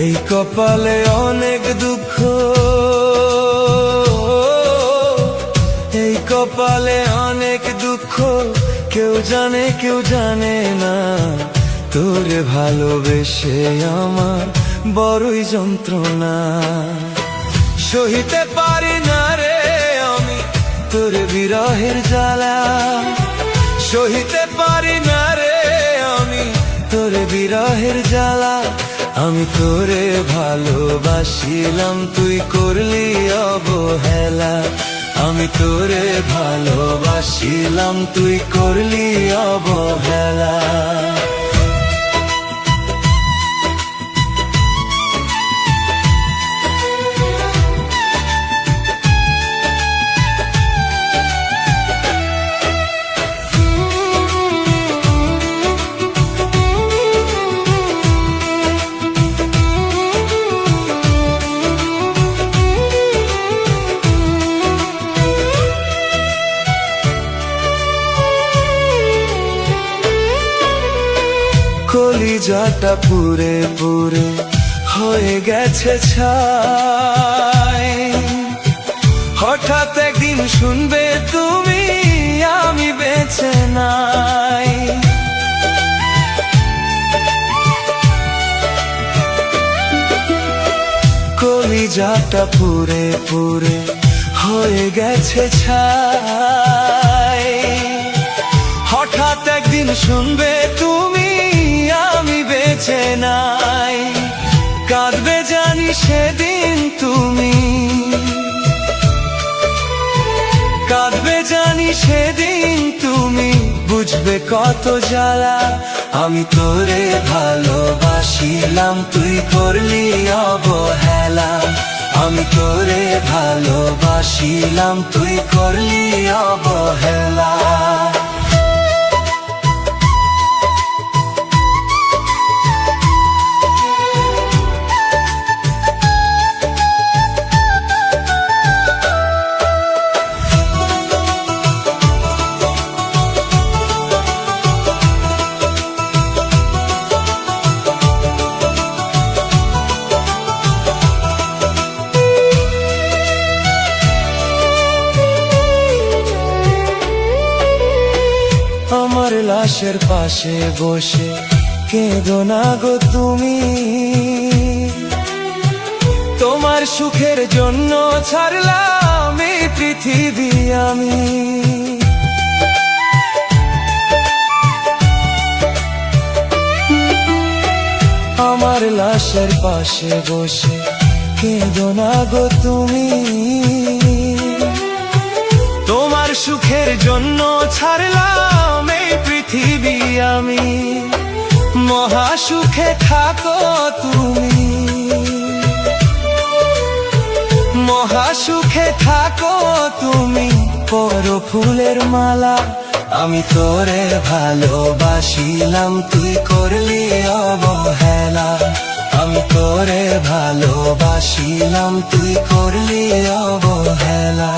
এই কপালে অনেক দুঃখ, এই কপালে অনেক দুঃখ, কেউ জানে কেউ জানে না। তোরে ভালোবেসে আমার বড়ই যন্ত্রণা, সহিতে পারি না রে আমি তোর বিরহের জ্বালা, সহিতে পারি না রে আমি তোর বিরহের জ্বালা। আমি তোরে ভালোবাসিলাম, তুই করলি অবহেলা। আমি তোরে ভালোবাসিলাম, তুই করলি অবহেলা। কলিজাটা পুরে পুরে হয়ে গেছে ছাই, হঠাৎ একদিন শুনবে তুমি আমি বেঁচে নাই। কলিজাটা পুরে পুরে হয়ে গেছে ছাই, হঠাৎ একদিন শুনবে তুমি আমি বেঁচে নাই। কাঁদবে জানি সেদিন তুমি, কাঁদবে জানি সেদিন তুমি, বুঝবে কত জ্বালা। আমি তোরে ভালোবাসিলাম, তুই করলি অবহেলা। আমি তোরে ভালোবাসিলাম, তুই করলি অবহেলা। আমার লাশের পাশে বসে কেঁদো না গো তুমি, তোমার সুখের জন্য ছাড়লাম এই পৃথিবী আমি। আমার লাশের পাশে বসে কেঁদো না গো তুমি, তোমার সুখের জন্য ছাড়লাম এই পৃথিবী আমি। মহা সুখে থাকো তুমি, মহা সুখে থাকো তুমি, পরো ফুলের মালা। আমি তোরে ভালোবাসিলাম, তুই করলি অবহেলা। আমি তোরে ভালোবাসিলাম, তুই করলি অবহেলা।